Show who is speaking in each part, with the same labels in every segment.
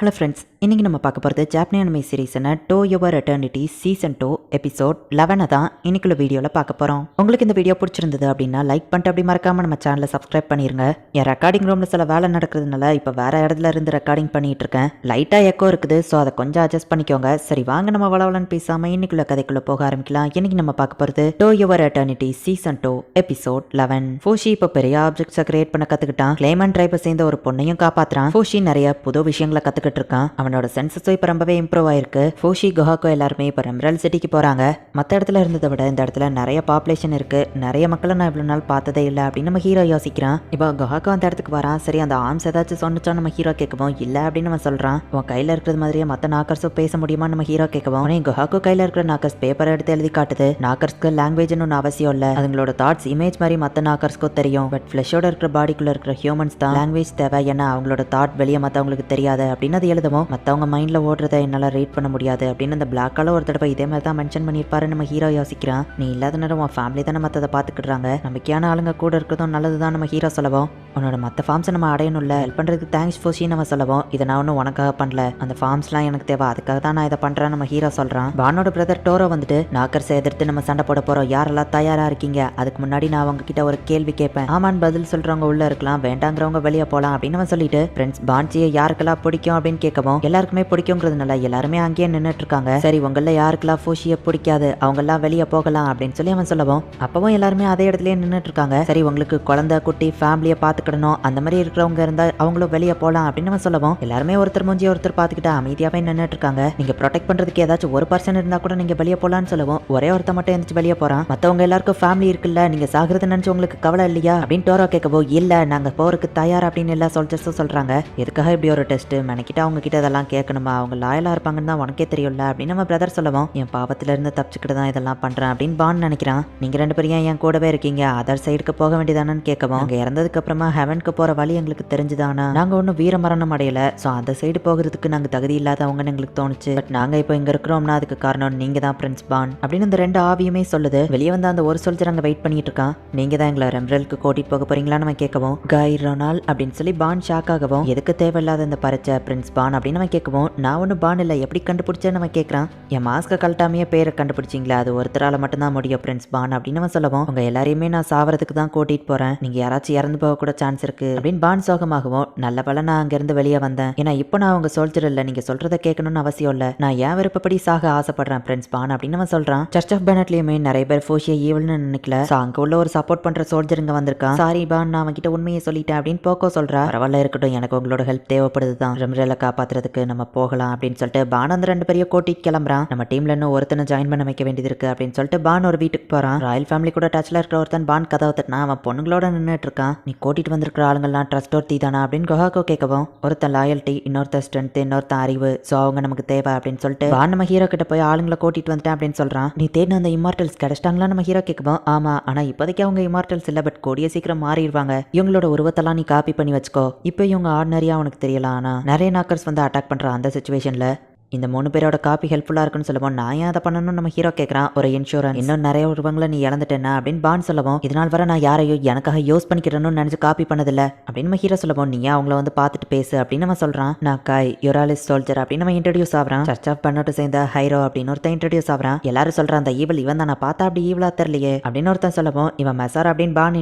Speaker 1: Hello friends, இன்றைக்கி நம்ம பார்க்க போகிறது ஜாப்பனீஸ் அனிமே சீரீஸான To Your Eternity season 2 episode 11 தான் இன்னைக்குள்ள வீடியோவில் பார்க்க போகிறோம். உங்களுக்கு இந்த வீடியோ பிடிச்சிருந்தது அப்படின்னா லைக் பண்ணிட்டு அப்படி மறக்காமல் நம்ம சேனலை சப்ஸ்கிரைப் பண்ணிடுங்க. என் ரெக்கார்டிங் ரூமில் சில வேலை நடக்கிறதுனால இப்போ வேறு இடத்துல இருந்து ரெக்கார்டிங் பண்ணிகிட்டு இருக்கேன். லைட்டாக எக்கோ இருக்குது, ஸோ அதை கொஞ்சம் அட்ஜஸ்ட் பண்ணிக்கோங்க. சரி வாங்க நம்ம வளவலன்னு பேசாமல் இன்னைக்குள்ள கதைக்குள்ளே போக ஆரம்பிக்கலாம். இன்றைக்கி நம்ம பார்க்க போகிறது to Your Eternity season 2 episode 11. ஃபூஷி இப்போ பெரிய ஆப்ஜெக்ட்ஸை கிரியேட் பண்ண கற்றுக்கிட்டான். கிளைமன் ட்ரைபை சேர்ந்த ஒரு பொண்ணையும் காப்பாற்றுறான். ஃபூஷி நிறைய புது விஷயங்களை கற்றுக்கிட்டு இருக்கான். அவனோட சென்சஸும் இப்போ ரொம்பவே இம்ப்ரூவ் ஆயிருக்கு. ஃபூஷி குஹாக்கோ எல்லாருமே இப்போ எமரல்ட் சிட்டிக்கு போகிறாங்க. மற்ற இடத்துல இருந்ததை விட இந்த இடத்துல நிறைய பாப்புலேஷன் இருக்கு. நிறைய மக்களை நான் இவ்வளோ நாள் பார்த்ததே இல்லை அப்படின்னு நம்ம ஹீரோ யோசிக்கிறான். இப்போ குஹாக்கோ அந்த இடத்துக்கு வரான். சரி அந்த ஆர்ம்ஸ் ஏதாச்சும் சொன்னிச்சா நம்ம ஹீரோ கேட்கவும் இல்லை அப்படின்னு நம்ம சொல்கிறான். உன் கையில் இருக்கிறது மாதிரியே மற்ற நாக்கர்ஸும் பேச முடியுமா நம்ம ஹீரோ கேட்கவும் உடனே குஹாக்கோ கையில் இருக்கிற நாக்கர்ஸ் பேப்பரை எடுத்து எழுதி காட்டுது. நாக்கர்ஸ்க்கு லாங்குவேஜ்னு ஒன்று அவசியம் இல்லை. அதுங்களோட தாட்ஸ் இமேஜ் மாதிரி மற்ற நாக்கர்ஸ்க்கும் தெரியும். பட் ஃப்ளஷோட இருக்கிற பாடிக்குள்ள இருக்கிற ஹியூமன்ஸ் தான் லாங்குவேஜ் தேவை. ஏன்னா அவங்களோட தாட் வெளியே மற்றவங்களுக்கு தெரியாது அப்படின்னு அது எழுதுவோம். மற்றவங்க மைண்டில் ஓடுறதை என்னால் ரீட் பண்ண முடியாது அப்படின்னு அந்த பிளாக்கால ஒரு தடவை இதே மாதிரி தான் மென்ஷன் பண்ணியிருப்பாரு நம்ம ஹீரோ யோசிக்கிறான். நீ இல்லாத நேரம் உன் ஃபேமிலி தானே மற்றதை பார்த்துக்கிடுறாங்க. நம்பிக்கையான ஆளுங்க கூட இருக்கிறதும் நல்லது தான் நம்ம ஹீரோ சொல்லவும். உன்னோட மற்ற ஃபார்ம்ஸை நம்ம அடையணும்ல, ஹெல்ப் பண்ணுறதுக்கு தேங்க்ஸ் ஃபோஷி நம்ம சொல்லவும். இதை நான் ஒன்றும் உனக்காக பண்ணல, அந்த ஃபார்ம்ஸ்லாம் எனக்கு தேவை, அதுக்காக தான் நான் இதை பண்ணுறேன் நம்ம ஹீரோ சொல்கிறான். பானோட பிரதர் டோரோ வந்துட்டு நாக்கர்ஸை எதிர்த்து நம்ம சண்டை போட போகிறோம், யாரெல்லாம் தயாராக இருக்கீங்க? அதுக்கு முன்னாடி நான் அவங்க கிட்ட ஒரு கேள்வி கேட்பேன், ஆமான்னு பதில் சொல்கிறவங்க உள்ள இருக்கலாம், வேண்டாங்கிறவங்க வெளியே போகலாம் அப்படின்னு நம்ம சொல்லிட்டு ஃப்ரெண்ட்ஸ் பான்சியை யாருக்கெல்லாம் பிடிக்கும் அப்படின்னு கேட்கவும் எல்லாருக்குமே பிடிக்குங்கிறதுனால எல்லாருமே அங்கேயே நின்றுட்டு இருக்காங்க. சரி உங்களில் யாருக்கெல்லாம் ஃபூஷியை பிடிக்காது அவங்கெல்லாம் வெளியே போகலாம் அப்படின்னு சொல்லி அவன் சொல்லவும் அப்பவும் எல்லாருமே அதே இடத்துலயே நின்றுட்டு இருக்காங்க. சரி உங்களுக்கு குழந்தை குட்டி ஃபேமிலியை பார்த்துக்கிடணும் அந்த மாதிரி இருக்கிறவங்க இருந்தால் அவங்களும் வெளியே போகலாம் அப்படின்னு நம்ம சொல்லவும் எல்லாருமே ஒருத்தர் மூஞ்சி ஒருத்தர் பார்த்துக்கிட்டு அமைதியாகவே நின்றுட்டு இருக்காங்க. நீங்க ப்ரொடெக்ட் பண்றதுக்கு ஏதாச்சும் ஒரு பர்சன் இருந்தா கூட நீங்க வெளியே போகலான்னு சொல்லவும் ஒரே ஒருத்தர் மட்டும் எந்திரிச்சு வெளியே போறான். மற்றவங்க எல்லாருக்கும் ஃபேமிலி இருக்குல்ல, நீங்க சாகிறது நினைச்சு உங்களுக்கு கவலை இல்லையா அப்படின்னு டோரோ கேட்கவோ இல்ல நாங்க போறதுக்கு தயார் அப்படின்னு எல்லா சோல்ஜர்ஸும் சொல்றாங்க. எதுக்காக இப்படி ஒரு டெஸ்ட் மெனக்கிட்ட அவங்க கிட்ட இதெல்லாம் கேட்கணுமா, அவங்க லாயலா இருப்பாங்கன்னு தான் உனக்கே தெரியும்ல அப்படின்னு நம்ம பிரதர் சொல்லவும் என் பாவத்துல இருந்து தப்பிச்சுக்கிட்டு தான் இதெல்லாம் பண்றேன் அப்படின்னு பான் நினைக்கிறான். நீங்க ரெண்டு பேரும் என் கூடவே இருக்கீங்க, அதர் சைடுக்கு போக வேண்டியதானு கேட்கவும் அங்க இறந்ததுக்கு அப்புறமா ஹெவனுக்கு போற வழி எங்களுக்கு தெரிஞ்சுதானா, நாங்க ஒன்றும் வீர மரணம் அடையல, ஸோ அந்த சைடு போகிறதுக்கு நாங்க தகுதி இல்லாதவங்கன்னு எங்களுக்கு தோணுச்சு. பட் நாங்க இப்போ இங்க இருக்கிறோம்னா அதுக்கு காரணம் நீங்க தான் பிரின்ஸ் பான் அப்படின்னு இந்த ரெண்டு ஆவியுமே சொல்லுது. வெளியே வந்து அந்த ஒரு சோல்ஜர் அங்க வெயிட் பண்ணிட்டு இருக்கான். நீங்க தான் எங்களை ரெம்ரலுக்கு கூட்டிட்டு போக போறீங்களான்னு அவன் கேட்கவும் கை ரொனால் அப்படின்னு சொல்லி பான் ஷாக் ஆகவும் எதுக்கு தேவையில்லாத இந்த பறிச்ச பிரின்ஸ் பான் அப்படின்னு அவன் கேட்கவும் நான் ஒன்றும் பான் இல்லை எப்படி கண்டுபிடிச்சேன்னு அவன் கேட்கறான். என் மாஸ்கை கழட்டாமையே பேரை கண்டுபிடிச்சிங்களா, அது ஒருத்தரால மட்டும்தான் முடியும் பிரின்ஸ் பான் அப்படின்னு அவன் சொல்லவும் உங்க எல்லாரையுமே நான் சாவறதுக்கு தான் கூட்டிட்டு போறேன், நீங்க யாராச்சும் இறந்து போக கூட சான்ஸ் இருக்கு அப்படின்னு பான் சோகமாகவும் நல்ல பல நான் அங்கிருந்து வெளியே வந்தேன், ஏன்னா இப்போ நான் அவங்க சோல்ஜர் இல்லை, நீங்க சொல்றதை கேட்கணும்னு அவசியம் இல்லை, நான் ஏன் விருப்பப்படி சாக ஆசைப்படுறேன் பிரின்ஸ் பான் அப்படின்னு அவன் சொல்றான். சர்ச் ஆஃப் பெனட்லயுமே நிறைய பேர் ஃபோஷியை ஈவல்னு நினைக்கல, ஸோ அங்க உள்ள ஒரு சப்போர்ட் பண்ற சோல்ஜர் இங்க வந்திருக்கான். சாரி பான் நான் அவன்கிட்ட உண்மையை சொல்லிட்டேன் அப்படின்னு போக்கோ சொல்றா. பரவாயில்ல இருக்கட்டும், எனக்கு உங்களோட ஹெல்ப் தேவைப்படுது தான், ரெம்ரலை காப்பாத்துறதுக்கு நம்ம போகலாம் அப்படின்னு சொல்லிட்டு பான் அந்த ரெண்டு பேரையும் கூட்டிட்டு கிளம்புறான். நம்ம டீம்ல இன்னும் ஒருத்தனை ஜாயின் பண்ண வைக்க வேண்டியது இருக்கு அப்படின்னு சொல்லிட்டு பான் ஒரு வீட்டுக்கு போறான். ராயல் ஃபேமிலி கூட டச்ல இருக்கிற ஒருத்தன் பான் கதவை தட்டினா அவன் பொண்ணுங்களோட நின்றுட்டு இருக்கான். நீ கூட்டிட்டு வந்திருக்கிற ஆளுங்கள்லாம் ட்ரஸ்ட் ஒருத்தி தானா அப்படின்னு குஹாக்கோ கேட்கவும் ஒருத்தன் லாயல்ட்டி, இன்னொருத்தர் ஸ்ட்ரென்த், இன்னொருத்தன் அறிவு, ஸோ அவங்க நமக்கு தேவை அப்படின்னு சொல்லிட்டு பான் நம்ம ஹீரோ கிட்ட போய் ஆளுங்களை கூட்டிட்டு வந்துட்டேன் அப்படின்னு சொல்றான். நீ தேடின அந்த இமார்டல்ஸ் கிடைச்சிட்டாங்களா நம்ம ஹீரோ கேட்கவும் ஆமா, ஆனா இப்போதைக்கு அவங்க இமார்டல்ஸ் இல்லை, பட் கூடிய சீக்கிரம் மாறிடுவாங்க, இவங்களோட உருவத்தெல்லாம் நீ காப்பி பண்ணி வச்சுக்கோ, இப்போ இவங்க ஆர்டினரியா உனக்கு தெரியலாம், ஆனா நிறைய நாக்கர்ஸ் வந்து அட்டாக் பண்ற அந்த சிச்சுவேஷன்ல இந்த 3 பேரோட காப்பி ஹெல்ப்ஃபுல்லாக இருக்குன்னு சொல்லுவோம். நான் ஏன் அதை பண்ணணும்னு நம்ம ஹீரோ கேட்குறான். ஒரு இன்சூரன்ஸ், இன்னும் நிறைய உருவங்களை நீ இழந்துட்டேன்னா அப்படின்னு பான் சொல்லவும் இதனால் வர நான் யாரையோ எனக்காக யூஸ் பண்ணிக்கிறேன்னு நினச்சி காப்பி பண்ணதில்லை அப்படின்னு நம்ம ஹீரோ சொல்லவும் நீ அவங்கள வந்து பார்த்துட்டு பேசு அப்படின்னு நம்ம சொல்கிறான். நான் காய் யுராலிஸ் சோல்ஜர் அப்படின்னு நம்ம இன்ட்ரடியூஸ் ஆகிறான். சர்ச் ஆஃப் பண்ணட்டு சேர்ந்த ஹைரோ அப்படின்னு ஒருத்தன் இன்ட்ரடியூஸ் ஆகிறான். எல்லாரும் சொல்கிறான் அந்த ஈவல் இவன் தான், நான் பார்த்தா அப்படி ஈவலா தெரியலையே அப்படின்னு ஒருத்தன் சொல்லவும் இவன் மெசார் அப்படின்னு பான்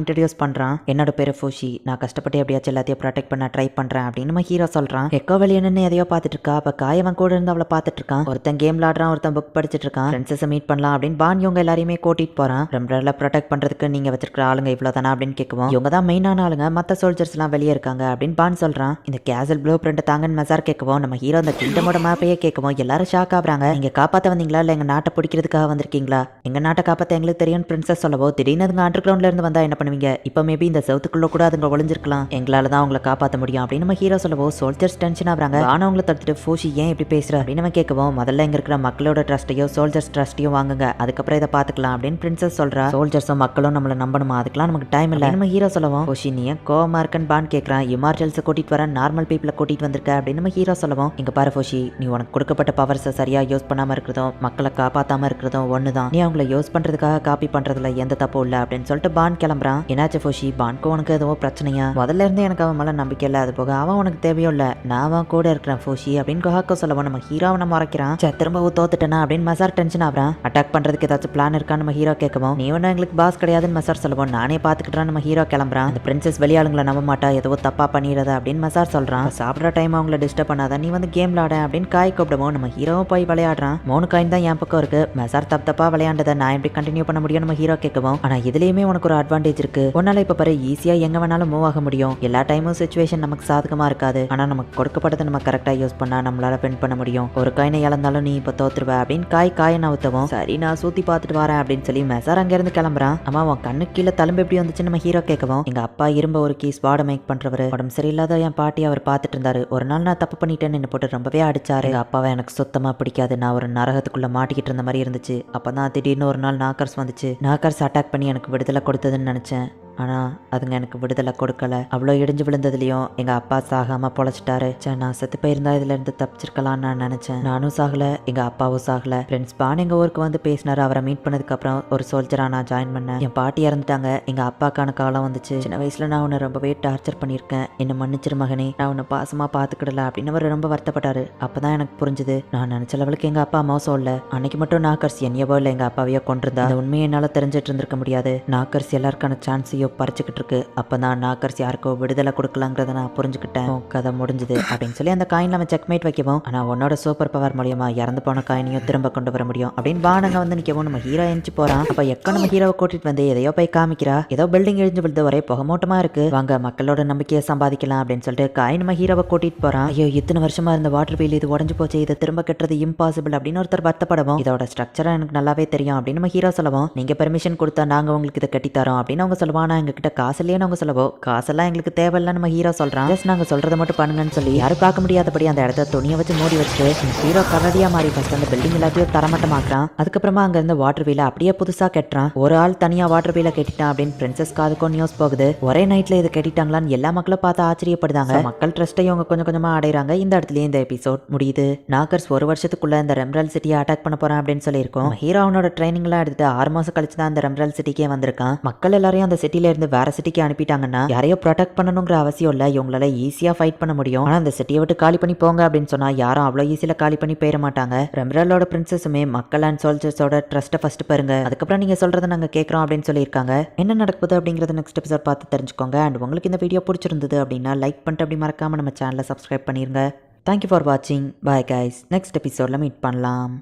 Speaker 1: இன்ட்ரடியூஸ் பண்ணுறான். என்னோட பேரு ஃபூஷி, நான் கஷ்டப்பட்டு எப்படியாச்சும் எல்லாத்தையும் ப்ரொடெக்ட் பண்ண ட்ரை பண்ணுறேன் அப்படின்னு நம்ம ஹீரோ சொல்கிறான். எக்கோ வெளியே நின்று எதையோ பார்த்துட்டு இருக்கா. அப்போ காயவன் கூட இருந்து அவளை பார்த்துட்டு இருக்கான். ஒருத்தன் கேம் விளாடுறான், ஒருத்தன் புக் படிச்சுட்டு இருக்கான். ஃப்ரெண்ட்ஸை மீட் பண்ணலாம் அப்படின்னு பான் இவங்க எல்லாரையுமே கூட்டிட்டு போறான். ரெம்ரலை ப்ரொடெக்ட் பண்றதுக்கு நீங்க வச்சிருக்கிற ஆளுங்க இவ்வளவுதானா அப்படின்னு கேட்கவும் இவங்க தான் மெயினான ஆளுங்க, மற்ற சோல்ஜர்ஸ் எல்லாம் வெளியே இருக்காங்க அப்படின்னு பான் சொல்றான். இந்த கேசல் ப்ளூ பிரிண்ட் தாங்கன்னு மெசார் கேட்கவும் நம்ம ஹீரோ அந்த கிங்டமோட மேப்பையே கேட்கவும் எல்லாரும் ஷாக் ஆகுறாங்க. நீங்க காப்பாத்த வந்தீங்களா இல்ல எங்க நாட்டை பிடிக்கிறதுக்காக வந்திருக்கீங்களா? எங்க நாட்டை காப்பாத்த எங்களுக்கு தெரியும் பிரின்சஸ் சொல்லவோ திடீர்னு அதுங்க அண்டர் கிரவுண்ட்ல இருந்து வந்தா என்ன பண்ணுவீங்க? இப்போ மேபி இந்த சவுத்துக்குள்ள கூட அதுங்க ஒளிஞ்சிருக்கலாம், எங்களால தான் அவங்களை காப்பாற்ற முடியும் அப்படின்னு நம்ம ஹீரோ சொல்லவோ சோல்ஜர்ஸ் டென்ஷன் ஆகுறாங்க. ஆனா அவங்களை தடுத்துட்டு ஃபூஷி ஏன் இப்படி பேசுற அப்படின்னு நம்ம கேட்கவும், முதல்ல இங்க இருக்கிற மக்களோட ட்ரஸ்ட்டையோ சோல்ஜர்ஸ் ட்ரஸ்ட்டையும் வாங்குங்க, அதுக்கப்புறம் இதை பாத்துக்கலாம் அப்படின்னு பிரின்சஸ் சொல்றா. சோல்ஜர்ஸும் மக்களும் நம்மள நம்பணுமா, அதுக்கெல்லாம் நமக்கு டைம் இல்ல. நம்ம ஹீரோ சொல்லவும், ஓஷி நீ கோவமா இருக்கன்னு பான் கேட்கறான். இமார்ஜல்ஸை கூட்டிட்டு வர நார்மல் பீப்புளை கூட்டிட்டு வந்திருக்க அப்படின்னு நம்ம ஹீரோ சொல்லவும், இங்க பாரு ஃபோஷி, நீ உனக்கு கொடுக்கப்பட்ட பவர்ஸை சரியா யூஸ் பண்ணாம இருக்கிறதும் மக்களை காப்பாத்தாம இருக்கிறதும் ஒண்ணுதான். நீ அவங்கள யூஸ் பண்றதுக்காக காப்பி பண்றதுல எந்த தப்பும் இல்ல அப்படின்னு சொல்லிட்டு பான் கிளம்புறான். என்னாச்சு ஃபோஷி, பான்க்கு உனக்கு எதுவும் பிரச்சனையா? முதல்ல இருந்து எனக்கு அவன் மேல நம்பிக்கை இல்ல, அது போக அவன் உனக்கு தேவையோ இல்ல, நான் அவன் கூட இருக்கிறேன் ஃபோஷி அப்படின்னு கொஹாக்கோ சொல்லவும், நம்ம ஹீரோவை மறைக்கிறான். திரும்பவும் தோத்துட்டேனா அப்படின்னு மசார் டென்ஷன் ஆகிறான். அட்டாக் பண்றதுக்கு ஏதாச்சும் பிளான் இருக்கான்னு நம்ம ஹீரோ கேட்கவும், நீ ஒன்னும் எங்களுக்கு பாஸ் கிடையாதுன்னு மசார் சொல்லவும், நானே பாத்துக்கிட்டான் நம்ம ஹீரோ கிளம்புறான். அந்த பிரின்சஸ் வெளியாளுங்களை நம்ப மாட்டா, ஏதோ தப்பா பண்ணிடுறத அப்படின்னு மசார் சொல்றான். சாப்பிட்ற டைம் அவங்கள டிஸ்டர்ப் பண்ணாத, நீ வந்து கேம் விளாட அப்படின்னு காய் கூப்பிடுவோம். நம்ம ஹீரோவும் போய் விளையாடுறான். 3 காயின் தான் என் பக்கம் இருக்கு. மசார் தப்பா விளையாண்டதை நான் எப்படி கண்டினியூ பண்ண முடியும் நம்ம ஹீரோ கேட்கவும், ஆனா இதுலயுமே உனக்கு ஒரு அட்வான்டேஜ் இருக்கு. உன்னால இப்ப பாரு ஈஸியா எங்க வேணாலும் மூவ் ஆக முடியும். எல்லா டைமும் சிச்சுவேஷன் நமக்கு சாதகமா இருக்காது, ஆனா நமக்கு கொடுக்கப்பட்டதை நம்ம கரெக்டா யூஸ் பண்ணா நம்மளால வின் பண்ண முடியும். ஒரு காயினை இழந்தாலும் நீ இப்ப தோத்துருவ அப்படின்னு காயை நவுத்தவும், சரி நான் சூத்தி பார்த்துட்டு வரேன் அப்படின்னு சொல்லி மெசார் அங்க இருந்து கிளம்புறான். ஆமா உன் கண்ணு கீழே தழும்பு எப்படி வந்துச்சு நம்ம ஹீரோ கேட்கவும், எங்க அப்பா இரும்ப ஒரு கீ ஸ்வாட மேக் பண்றவரு, உடம்பு சரியில்லாத என் பாட்டி அவர் பார்த்துட்டு இருந்தாரு. ஒரு நாள் நான் தப்பு பண்ணிட்டேன்னு என்ன போட்டு ரொம்பவே அடிச்சாரு. எங்க அப்பாவை எனக்கு சுத்தமா பிடிக்காது, நான் ஒரு நரகத்துக்குள்ள மாட்டிக்கிட்டு இருந்த மாதிரி இருந்துச்சு. அப்பதான் திடீர்னு ஒரு நாள் நாக்கர்ஸ் வந்துச்சு. நாக்கர்ஸ் அட்டாக் பண்ணி எனக்கு விடுதலை கொடுத்ததுன்னு நினைச்சேன். ஆனால் அதுங்க எனக்கு விடுதலை கொடுக்கல. அவ்வளோ இடிஞ்சு விழுந்ததுலையும் எங்கள் அப்பா சாகாமல் பொழைச்சிட்டாரு. நான் செத்து போயிருந்தா இதுல இருந்து தப்பிச்சிருக்கலாம்னு நான் நினச்சேன். நானும் சாகலை, எங்கள் அப்பாவும் சாகலை. ஃப்ரெண்ட்ஸ் பான் எங்கள் ஊருக்கு வந்து பேசினாரு. அவரை மீட் பண்ணதுக்கப்புறம் ஒரு சோல்ஜராக நான் ஜாயின் பண்ணேன். என் பாட்டி இறந்துட்டாங்க, எங்கள் அப்பாக்கான காலம் வந்துச்சு. சின்ன வயசில் நான் உன்னை ரொம்பவே டார்ச்சர் பண்ணியிருக்கேன், என்னை மன்னிச்சிரு மகனே, நான் உன்னை பாசமாக பார்த்துக்கிடல அப்படின்னு அவர் ரொம்ப வருத்தப்பட்டாரு. அப்போ தான் எனக்கு புரிஞ்சுது, நான் நினச்ச லெவலுக்கு எங்கள் அப்பா மோசம் இல்லை. அன்னைக்கு மட்டும் நாக்கர்ஸ் என்னையவோ இல்லை எங்கள் அப்பாவையோ கொண்டிருந்தா அந்த உண்மையை என்னால் தெரிஞ்சிட்டு இருந்திருக்க முடியாது. நாக்கர்ஸ் எல்லாருக்கான சான்ஸையும் பறிச்சுக்கிட்டு இருக்கு. அப்பதான் நாக்கர்ஸ் யாருக்கோ விடுதலை கொடுக்கலாங்கிறத நான் புரிஞ்சுக்கிட்டேன். கதை முடிஞ்சது அப்படின்னு சொல்லி அந்த காயின் நம்ம செக்மேட் வைக்கவும், ஆனா உன்னோட சூப்பர் பவர் மூலியமா இறந்து போன காயினையும் திரும்ப கொண்டு வர முடியும் அப்படின்னு வானங்க வந்து நிக்கவும் நம்ம ஹீரோ எஞ்சி போறான். அப்ப எக்க நம்ம ஹீரோவை கூட்டிட்டு வந்து எதையோ போய் காமிக்கிறா. ஏதோ பில்டிங் இழிஞ்சு விழுது, ஒரே புகமூட்டமா இருக்கு. வாங்க மக்களோட நம்பிக்கையை சம்பாதிக்கலாம் அப்படின்னு சொல்லிட்டு காயின் நம்ம ஹீரோவை கூட்டிட்டு போறான். ஐயோ இத்தனை வருஷமா இருந்த வாட்டர் வீல் இது உடஞ்சு போச்சு, இதை திரும்ப கட்டுறது இம்பாசிபிள் அப்படின்னு ஒருத்தர் வருத்தப்படவும், இதோட ஸ்ட்ரக்சரா எனக்கு நல்லாவே தெரியும் அப்படின்னு நம்ம ஹீரோ சொல்லவும், நீங்க பெர்மிஷன் கொடுத்தா நாங்க உங்களுக்கு இதை கட்டித்தரோம் அப்படின்னு அவங்க சொல்லுவானா. எங்க கிட்ட காசு இல்லையே அவங்க சொல்லவோ, காசெல்லாம் எங்களுக்கு தேவையில்ல நம்ம ஹீரோ சொல்றான். ஜஸ்ட் நாங்க சொல்றதை மட்டும் பண்ணுங்கன்னு சொல்லி யாரும் பார்க்க முடியாதபடி அந்த இடத்த துணியை வச்சு மூடி வச்சுட்டு ஹீரோ கரடியா மாறி ஃபர்ஸ்ட் அந்த பில்டிங் எல்லாத்தையும் தரமட்டமாக்குறான். அதுக்கப்புறமா அங்க இருந்த வாட்டர் வீல அப்படியே புதுசா கட்டுறான். ஒரு ஆள் தனியா வாட்டர் வீல கட்டிட்டான் அப்படின்னு பிரின்சஸ் காதுக்கும் நியூஸ் போகுது. ஒரே நைட்ல இது கட்டிட்டாங்களான்னு எல்லா மக்களும் பார்த்து ஆச்சரியப்படுதாங்க. மக்கள் ட்ரஸ்ட்டை இவங்க கொஞ்சம் கொஞ்சமா அடைறாங்க. இந்த இடத்துலயே இந்த எபிசோட் முடியுது. நாக்கர்ஸ் ஒரு வருஷத்துக்குள்ள இந்த ரெம்ரல் சிட்டியை அட்டாக் பண்ண போறான் அப்படின்னு சொல்லியிருக்கோம். ஹீரோ அவனோட ட்ரைனிங் எல்லாம் எடுத்துட்டு 6 மாசம் கழிச்சு தான் அந்த ரெம்ரல் சிட்டிக்கே வந்திருக்கான். மக்கள் எல்லாரையும் அந்த சிட்டில இருந்து வேற சிட்டிக்கு அனுப்பிட்டாங்கன்னா யாரையோ ப்ரொடெக்ட் பண்ணணுங்கிற அவசியம் இல்ல, இவங்களால ஈஸியா ஃபைட் பண்ண முடியும். ஆனா அந்த சிட்டியை விட்டு காலி பண்ணி போங்க அப்படின்னு சொன்னா யாரும் அவ்வளவு ஈஸியில காலி பண்ணி போயிட மாட்டாங்க. ரெம்ரலோட பிரின்சஸுமே மக்கள் அண்ட் சோல்ஜர்ஸோட ட்ரஸ்ட்டை ஃபர்ஸ்ட் பாருங்க, அதுக்கப்புறம் நீங்க சொல்றதை நாங்க கேட்கறோம் அப்படின்னு சொல்லியிருக்காங்க. என்ன நடக்குது அப்படிங்கறத நெக்ஸ்ட் எபிசோட் பார்த்து தெரிஞ்சுக்கோங்க. அண்ட் உங்களுக்கு இந்த வீடியோ பிடிச்சிருந்தது அப்படின்னா லைக் பண்ணிட்டு அப்படி மறக்காம நம்ம சேனலை சப்ஸ்கிரைப் பண்ணிருங்க. தேங்க்யூ ஃபார் வாட்சிங். Bye guys. நெக்ஸ்ட் எபிசோட்ல மீட் பண்ணலாம்.